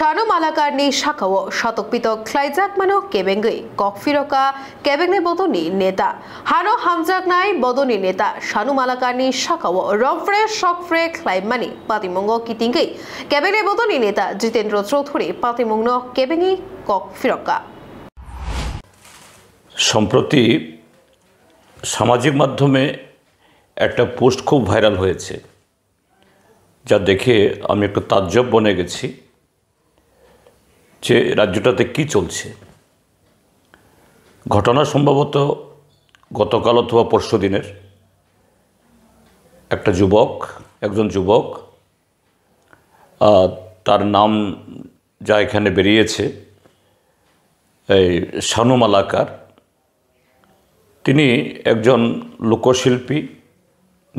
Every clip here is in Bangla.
Shanu Malakarni Shakawo, Shatokpito, Klaizak Mano, Kebengi, Kokfiroka, Kebengi Bodoni, Neta, Hano Hamzaknai, Bodoni Neta, Shanu Malakarni Shakawo, Romfre, Shockfre, Klaimani, Patimongo Kitingi, Kebengi Bodoni Neta, Jitendro Trothuri, Patimongo, Kebengi, Kokfiroka. সম্প্রতি সামাজিক মাধ্যমে একটা পোস্ট খুব ভাইরাল হয়েছে, যা দেখে আমি একটু তাজ্জব বনে গেছি যে রাজ্যটাতে কি চলছে। ঘটনা সম্ভবত গতকাল অথবা পরশু দিনের। একজন যুবক তার নাম যা এখানে বেরিয়েছে এই শানু মালাকার, তিনি একজন লোকশিল্পী,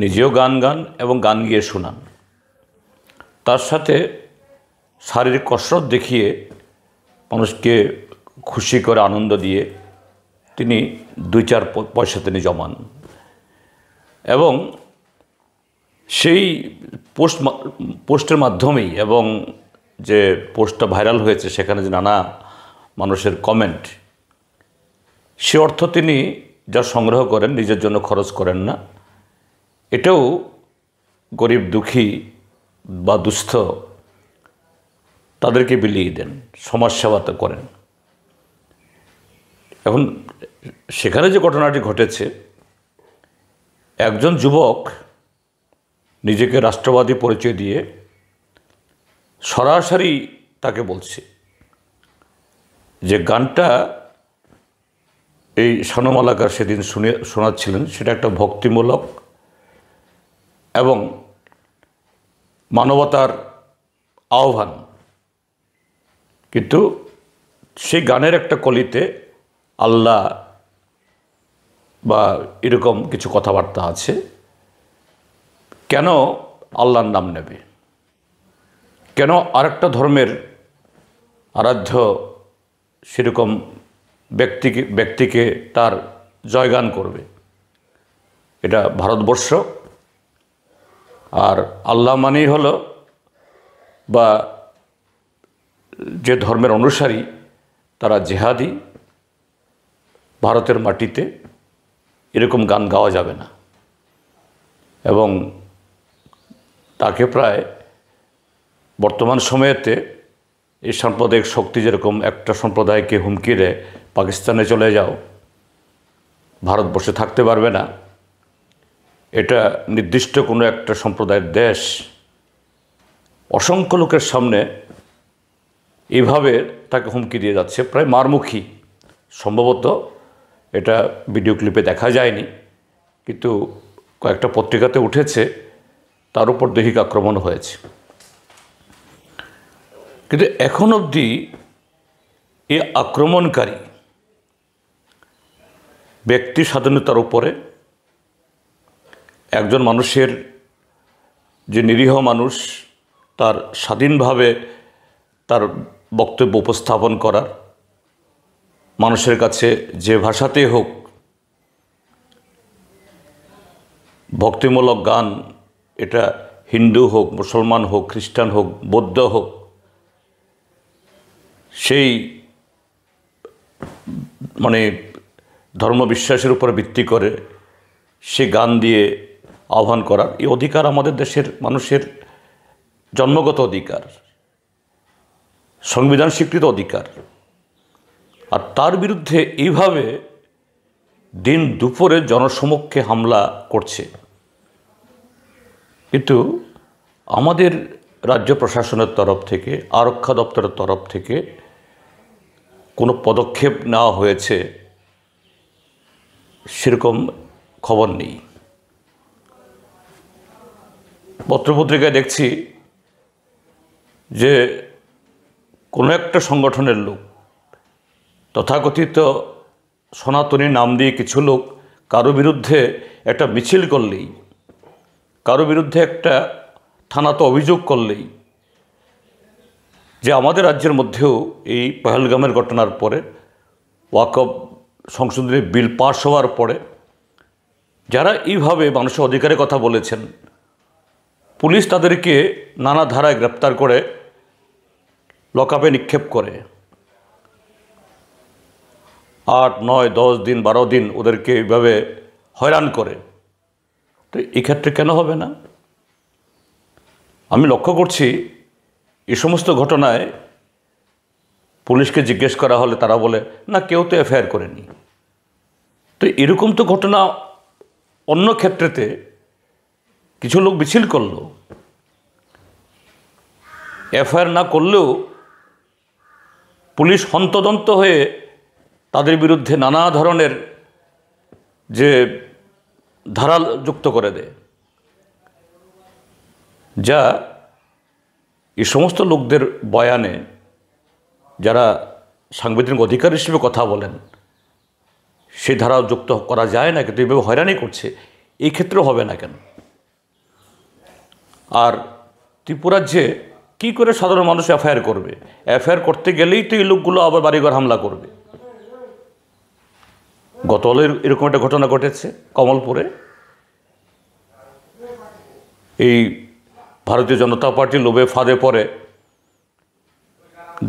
নিজেও গান এবং গান গিয়ে শোনান। তার সাথে শারীরিক কসরত দেখিয়ে মানুষকে খুশি করে আনন্দ দিয়ে তিনি 2-4 পয়সা তিনি জমান এবং সেই পোস্টের মাধ্যমেই এবং যে পোস্টটা ভাইরাল হয়েছে সেখানে যে নানা মানুষের কমেন্ট, সে অর্থ তিনি যা সংগ্রহ করেন নিজের জন্য খরচ করেন না, এটাও গরিব দুঃখী বা দুস্থ তাদেরকে বিলিয়ে দেন, সমাজসেবাতে করেন। এখন সেখানে যে ঘটনাটি ঘটেছে, একজন যুবক নিজেকে রাষ্ট্রবাদী পরিচয় দিয়ে সরাসরি তাকে বলছে যে গানটা এই শানু মালাকার সেদিন শোনাচ্ছিলেন সেটা একটা ভক্তিমূলক এবং মানবতার আহ্বান, কিন্তু সেই গানের একটা কলিতে আল্লাহ বা এরকম কিছু কথাবার্তা আছে। কেন আল্লাহর নাম নেবে? কেন আরেকটা ধর্মের আরাধ্য সেরকম ব্যক্তিকে তার জয়গান করবে? এটা ভারতবর্ষ, আর আল্লাহ মানেই হলো বা যে ধর্মের অনুসারী তারা জেহাদি। ভারতের মাটিতে এরকম গান গাওয়া যাবে না এবং তাকে প্রায় বর্তমান সময়েতে এই সাম্প্রদায়িক শক্তি যেরকম একটা সম্প্রদায়কে হুমকি দেয়, পাকিস্তানে চলে যাও, ভারতবর্ষে থাকতে পারবে না, এটা নির্দিষ্ট কোনো একটা সম্প্রদায়ের দেশ, অসংখ্য লোকের সামনে এইভাবে তাকে হুমকি দিয়ে যাচ্ছে, প্রায় মারমুখী। সম্ভবত এটা ভিডিও ক্লিপে দেখা যায়নি, কিন্তু কয়েকটা পত্রিকাতে উঠেছে, তার উপর দৈহিক আক্রমণ হয়েছে। কিন্তু এখন অবধি এই আক্রমণকারী ব্যক্তি স্বাধীনতার উপরে একজন মানুষের, যে নিরীহ মানুষ, তার স্বাধীনভাবে তার বক্তব্য উপস্থাপন করার, মানুষের কাছে যে ভাষাতেই হোক ভক্তিমূলক গান, এটা হিন্দু হোক, মুসলমান হোক, খ্রিস্টান হোক, বৌদ্ধ হোক, সেই ধর্মবিশ্বাসের উপর ভিত্তি করে সে গান দিয়ে আহ্বান করার এই অধিকার আমাদের দেশের মানুষের জন্মগত অধিকার, সংবিধান স্বীকৃত অধিকার। আর তার বিরুদ্ধে এইভাবে দিন দুপুরে জনসমক্ষে হামলা করছে। কিন্তু আমাদের রাজ্য প্রশাসনের তরফ থেকে, আরক্ষা দপ্তরের তরফ থেকে কোনো পদক্ষেপ নেওয়া হয়েছে সেরকম খবর নেই। পত্রপত্রিকায় দেখছি যে কোনো একটা সংগঠনের লোক, তথাকথিত সনাতনী নাম দিয়ে কিছু লোক কারো বিরুদ্ধে একটা মিছিল করলেই, কারো বিরুদ্ধে একটা থানাতে অভিযোগ করলেই, যে আমাদের রাজ্যের মধ্যেও এই পহেলগামের ঘটনার পরে ওয়াকফ সংশোধনী বিল পাস হওয়ার পরে যারা এইভাবে মানুষের অধিকারের কথা বলেছেন, পুলিশ তাদেরকে নানা ধারায় গ্রেপ্তার করে লকআপে নিক্ষেপ করে 8, 9, 10 দিন 12 দিন ওদেরকে এইভাবে হয়রান করে, তো এই ক্ষেত্রে কেন হবে না? আমি লক্ষ্য করছি এই সমস্ত ঘটনায় পুলিশকে জিজ্ঞেস করা হলে তারা বলে না, কেউ তো এফআইআর করেনি। তো এরকম তো ঘটনা অন্য ক্ষেত্রেতে কিছু লোক মিছিল করলো, এফআইআর না করলেও পুলিশ হন্তদন্ত হয়ে তাদের বিরুদ্ধে নানা ধরনের যে ধারা যুক্ত করে দেয়, যা এই সমস্ত লোকদের বয়ানে যারা সাংবিধানিক অধিকার হিসেবে কথা বলেন সেই ধারা যুক্ত করা যায় না, কিন্তু এইভাবে হয়রানি করছে, এই ক্ষেত্রেও হবে না কেন? আর ত্রিপুরাজ্যে কী করে সাধারণ মানুষ এফআইআর করবে? এফআইআর করতে গেলেই তো এই লোকগুলো আবার বাড়িঘর হামলা করবে। গতকালের এরকম একটা ঘটনা ঘটেছে কমলপুরে। এই ভারতীয় জনতা পার্টি লোভে ফাঁদে পড়ে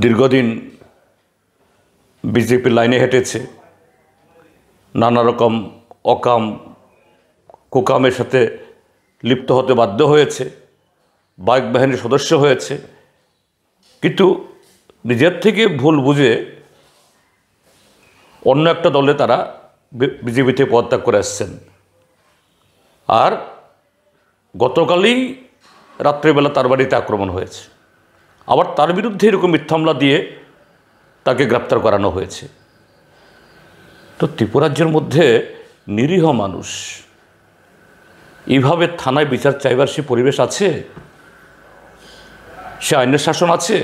দীর্ঘদিন বিজেপির লাইনে হেঁটেছে, নানা রকম অকাম কুকামের সাথে লিপ্ত হতে বাধ্য হয়েছে, বাইক বাহিনীর সদস্য হয়েছে, কিন্তু নিজের থেকে ভুল বুঝে অন্য একটা দলে তারা বিজেপিতে পদত্যাগ করে আসছেন। আর গতকালই রাত্রেবেলা তার বাড়িতে আক্রমণ হয়েছে, আবার তার বিরুদ্ধে এরকম মিথ্যা মামলা দিয়ে তাকে গ্রেপ্তার করানো হয়েছে। তো ত্রিপুরাজ্যের মধ্যে নিরীহ মানুষ এইভাবে থানায় বিচার চাইবার সে পরিবেশ আছে? সে আইনের শাসন আছে?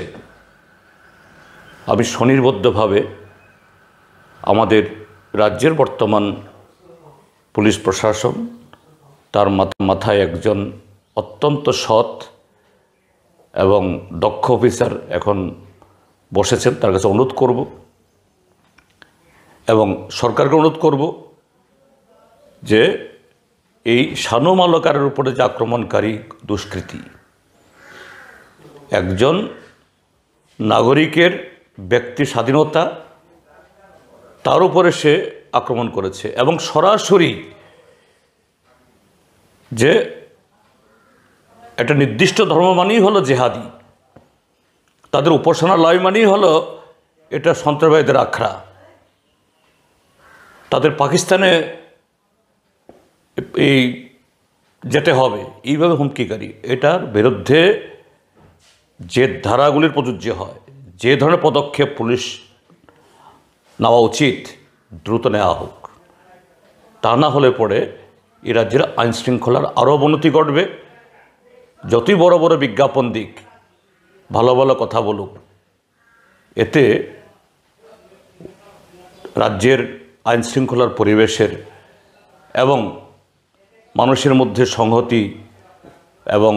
আমি স্বনির্বদ্ধভাবে আমাদের রাজ্যের বর্তমান পুলিশ প্রশাসন, তার মাথায় একজন অত্যন্ত সৎ এবং দক্ষ অফিসার এখন বসেছেন, তার কাছে অনুরোধ করব এবং সরকারকে অনুরোধ করব যে এই শানু মালাকারের উপরে যে আক্রমণকারী দুষ্কৃতী, একজন নাগরিকের ব্যক্তি স্বাধীনতা, তার উপরে সে আক্রমণ করেছে এবং সরাসরি যে একটা নির্দিষ্ট ধর্ম মানেই হলো জেহাদি, তাদের উপাসনালয় মানেই হলো এটা সন্ত্রাসবাদীদের আখড়া, তাদের পাকিস্তানে এই যেতে হবে, এইভাবে হুমকিকারী। এটার বিরুদ্ধে যে ধারাগুলির প্রযোজ্য হয়, যে ধরনের পদক্ষেপ পুলিশ নেওয়া উচিত দ্রুত নেওয়া হোক। তা না হলে পরে এই রাজ্যের আইন শৃঙ্খলার আরও অবনতি ঘটবে। যতই বড় বড় বিজ্ঞাপন দিক, ভালো ভালো কথা বলুক, এতে রাজ্যের আইন শৃঙ্খলার পরিবেশের এবং মানুষের মধ্যে সংহতি এবং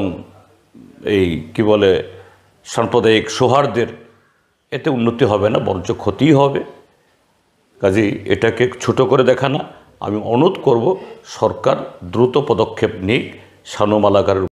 এই কি বলে সাম্প্রদায়িক সৌহার্দ্যের এতে উন্নতি হবে না, বরঞ্চ ক্ষতিই হবে। কাজেই এটাকে ছোট করে দেখা না, আমি অনুরোধ করব সরকার দ্রুত পদক্ষেপ নিক শানু মালাকারের